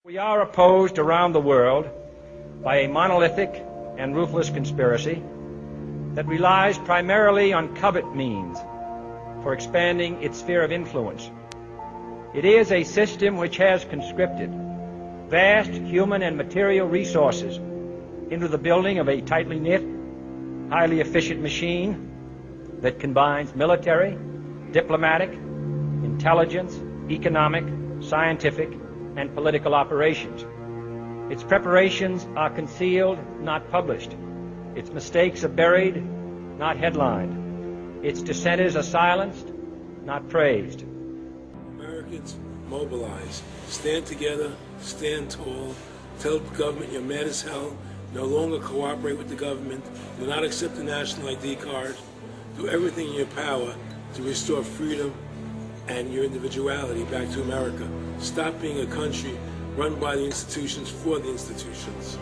We are opposed around the world by a monolithic and ruthless conspiracy that relies primarily on covert means for expanding its sphere of influence. It is a system which has conscripted vast human and material resources into the building of a tightly knit, highly efficient machine that combines military, diplomatic, intelligence, economic, scientific, and political operations. Its preparations are concealed, not published. Its mistakes are buried, not headlined. Its dissenters are silenced, not praised. Americans, mobilize. Stand together, stand tall. Tell the government you're mad as hell. No longer cooperate with the government. Do not accept the national ID card. Do everything in your power to restore freedom and your individuality back to America. Stop being a country run by the institutions for the institutions.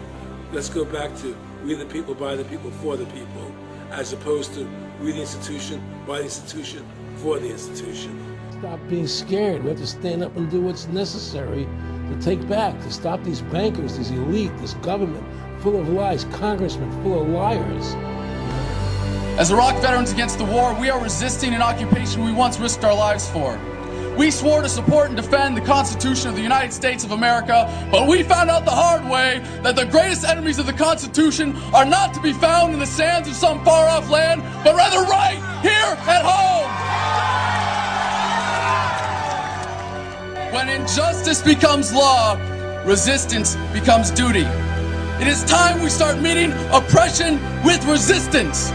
Let's go back to we the people, by the people, for the people, as opposed to we the institution, by the institution, for the institution. Stop being scared. We have to stand up and do what's necessary to take back, to stop these bankers, this elite, this government full of lies, congressmen full of liars. As Iraq veterans against the war, we are resisting an occupation we once risked our lives for. We swore to support and defend the Constitution of the United States of America, but we found out the hard way that the greatest enemies of the Constitution are not to be found in the sands of some far-off land, but rather right here at home. When injustice becomes law, resistance becomes duty. It is time we start meeting oppression with resistance.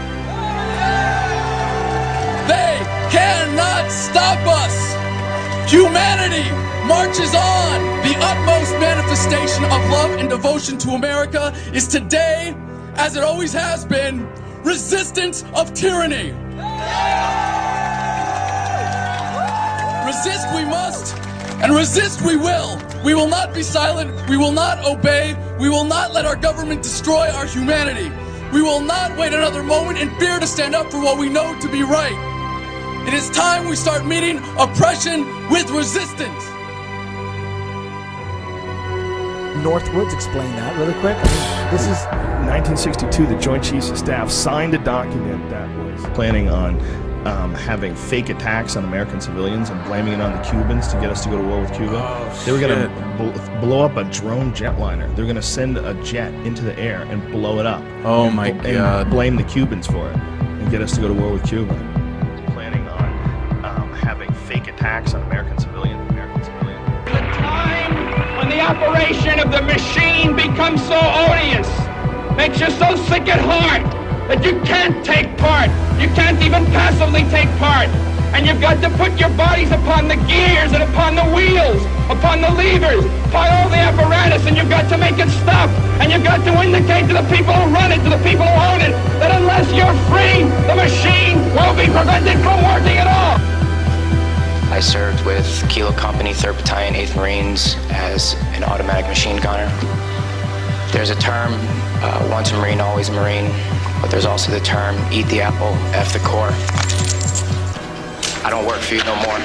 They cannot stop us. Humanity marches on. The utmost manifestation of love and devotion to America is today, as it always has been, resistance of tyranny. Resist we must, and resist we will. We will not be silent. We will not obey. We will not let our government destroy our humanity. We will not wait another moment in fear to stand up for what we know to be right. It is time we start meeting oppression with resistance. Northwoods, explain that really quick. This is 1962. The Joint Chiefs of Staff signed a document that was planning on having fake attacks on American civilians and blaming it on the Cubans to get us to go to war with Cuba. They were going to blow up a drone jetliner. They were going to send a jet into the air and blow it up. Oh my God. And blame the Cubans for it and get us to go to war with Cuba. Planning on having fake attacks on American civilians. The time when the operation of the machine becomes so odious, makes you so sick at heart that you can't take part. You can't even passively take part. And you've got to put your bodies upon the gears and upon the wheels, upon the levers, upon all the apparatus, and you've got to make it stop. And you've got to indicate to the people who run it, to the people who own it, that unless you're free, the machine will be prevented from working at all. I served with Kilo Company, 3rd Battalion, 8th Marines as an automatic machine gunner. There's a term, once a Marine, always a Marine, but there's also the term, eat the apple, F the core. I don't work for you no more.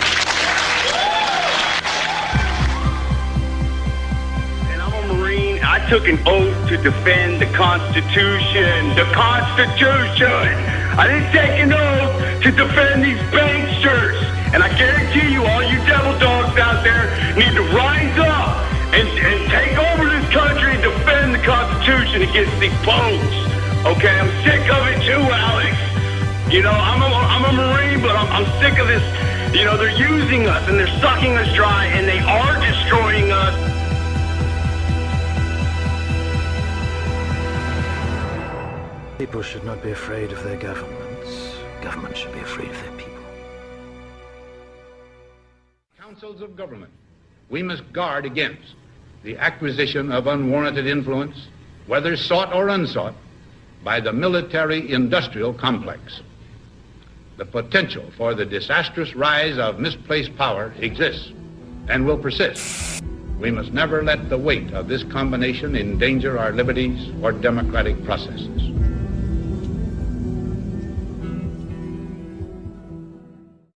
And I'm a Marine. I took an oath to defend the Constitution. The Constitution! I didn't take an oath to defend these banksters. And I guarantee you, all you devil dogs out there need to rise up and take over this country and defend the Constitution against these punks. Okay, I'm sick of it too, Alex. You know, I'm a Marine, but I'm sick of this. You know, they're using us and they're sucking us dry and they are destroying us. People should not be afraid of their governments. Governments should be afraid of their people. Councils of government, we must guard against the acquisition of unwarranted influence, whether sought or unsought, by the military-industrial complex. The potential for the disastrous rise of misplaced power exists and will persist. We must never let the weight of this combination endanger our liberties or democratic processes.